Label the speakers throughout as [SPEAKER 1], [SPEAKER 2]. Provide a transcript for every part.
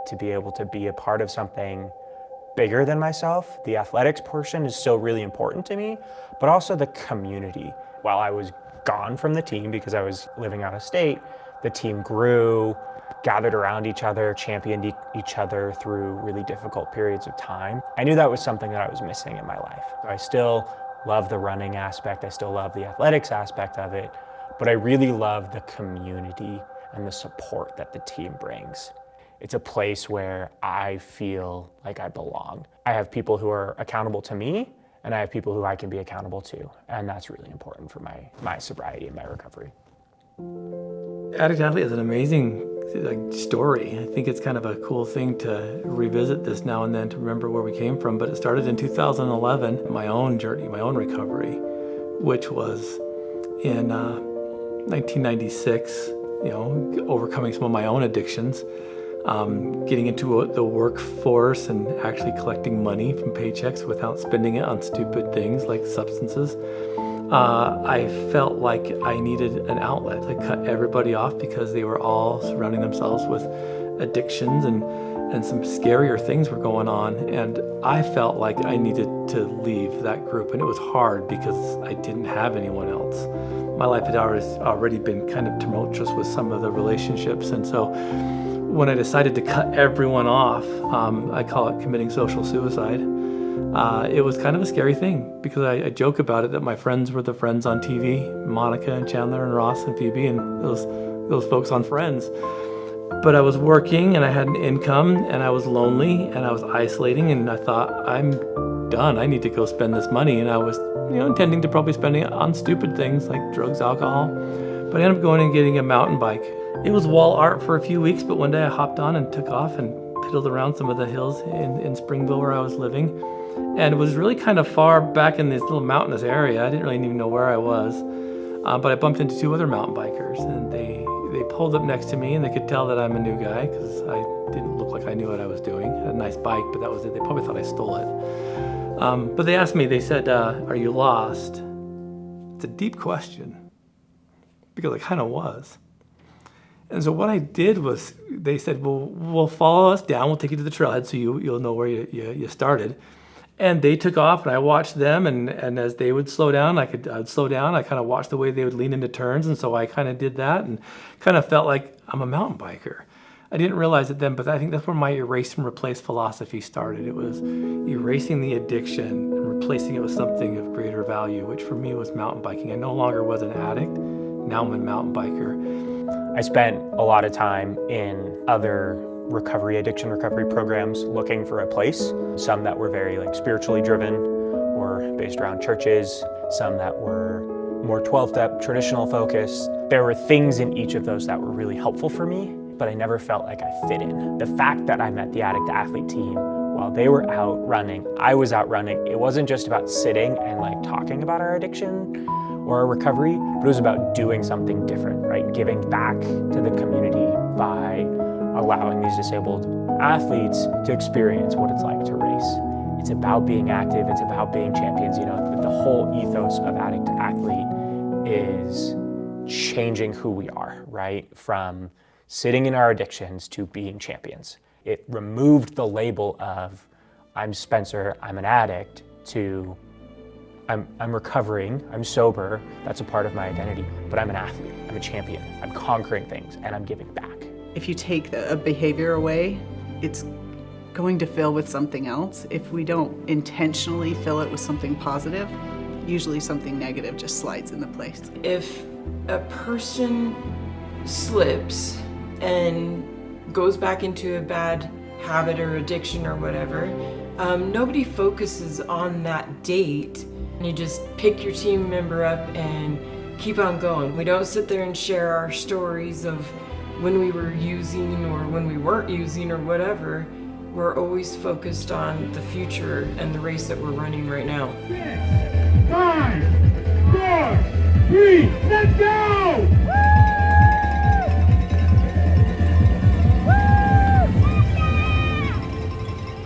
[SPEAKER 1] to be able to be a part of something bigger than myself. The athletics portion is still really important to me, but also the community. While I was gone from the team because I was living out of state, the team grew, gathered around each other, championed each other through really difficult periods of time. I knew that was something that I was missing in my life. I still love the running aspect, I still love the athletics aspect of it, but I really love the community and the support that the team brings. It's a place where I feel like I belong. I have people who are accountable to me, and I have people who I can be accountable to, and that's really important for my sobriety and my recovery.
[SPEAKER 2] Addict II Athlete is an amazing story. I think it's kind of a cool thing to revisit this now and then to remember where we came from, but it started in 2011, my own journey, my own recovery, which was in 1996, overcoming some of my own addictions. Getting into the workforce and actually collecting money from paychecks without spending it on stupid things like substances. I felt like I needed an outlet. I cut everybody off because they were all surrounding themselves with addictions and some scarier things were going on. And I felt like I needed to leave that group. And it was hard because I didn't have anyone else. My life had already been kind of tumultuous with some of the relationships. And so when I decided to cut everyone off, I call it committing social suicide. It was kind of a scary thing because I joke about it that my friends were the friends on TV, Monica and Chandler and Ross and Phoebe and those folks on Friends. But I was working and I had an income and I was lonely and I was isolating and I thought, I'm done. I need to go spend this money. And I was, intending to probably spend it on stupid things like drugs, alcohol. But I ended up going and getting a mountain bike. It was wall art for a few weeks, but one day I hopped on and took off and piddled around some of the hills in Springville where I was living. And it was really kind of far back in this little mountainous area. I didn't really even know where I was. But I bumped into two other mountain bikers and they pulled up next to me and they could tell that I'm a new guy because I didn't look like I knew what I was doing. I had a nice bike, but that was it. They probably thought I stole it. But they asked me, they said, are you lost? It's a deep question because I kind of was. And so what I did was they said, well, we'll follow us down. We'll take you to the trailhead so you'll know where you started. And they took off and I watched them and as they would slow down, I'd slow down. I kind of watched the way they would lean into turns. And so I kind of did that and kind of felt like I'm a mountain biker. I didn't realize it then, but I think that's where my erase and replace philosophy started. It was erasing the addiction and replacing it with something of greater value, which for me was mountain biking. I no longer was an addict. Now I'm a mountain biker.
[SPEAKER 1] I spent a lot of time in other addiction recovery programs looking for a place. Some that were very spiritually driven or based around churches, some that were more 12-step traditional focused. There were things in each of those that were really helpful for me, but I never felt like I fit in. The fact that I met the Addict II Athlete team while they were out running, I was out running. It wasn't just about sitting and talking about our addiction or our recovery, but it was about doing something different, right? Giving back to the community by allowing these disabled athletes to experience what it's like to race. It's about being active, it's about being champions. The whole ethos of Addict II Athlete is changing who we are, right? From sitting in our addictions to being champions. It removed the label of, I'm Spencer, I'm an addict, to I'm recovering, I'm sober, that's a part of my identity, but I'm an athlete, I'm a champion, I'm conquering things, and I'm giving back.
[SPEAKER 3] If you take a behavior away, it's going to fill with something else. If we don't intentionally fill it with something positive, usually something negative just slides into place.
[SPEAKER 4] If a person slips and goes back into a bad habit or addiction or whatever, nobody focuses on that date. You just pick your team member up and keep on going. We don't sit there and share our stories of when we were using or when we weren't using or whatever. We're always focused on the future and the race that we're running right now.
[SPEAKER 5] 6, 5, 4, 3, let's go!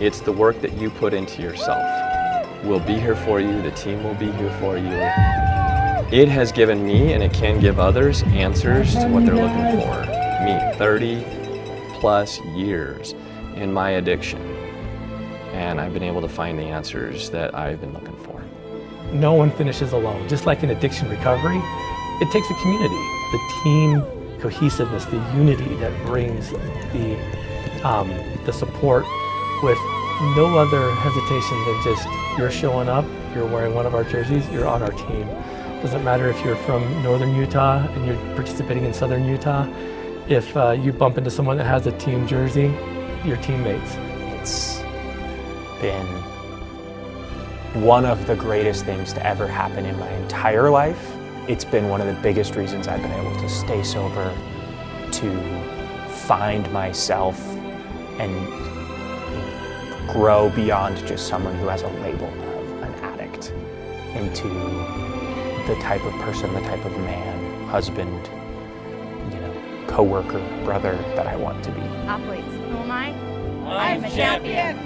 [SPEAKER 6] It's the work that you put into yourself. We'll be here for you, the team will be here for you. It has given me, and it can give others, answers to what they're looking for. Me, 30 plus years in my addiction, and I've been able to find the answers that I've been looking for.
[SPEAKER 2] No one finishes alone. Just like in addiction recovery, it takes a community. The team cohesiveness, the unity that brings the support with no other hesitation than just you're showing up, you're wearing one of our jerseys, you're on our team. Doesn't matter if you're from northern Utah and you're participating in southern Utah. If you bump into someone that has a team jersey, your teammates.
[SPEAKER 1] It's been one of the greatest things to ever happen in my entire life. It's been one of the biggest reasons I've been able to stay sober, to find myself and grow beyond just someone who has a label of an addict into the type of person, the type of man, husband, co-worker, brother that I want to be.
[SPEAKER 7] Athletes, who am I? I'm a champion.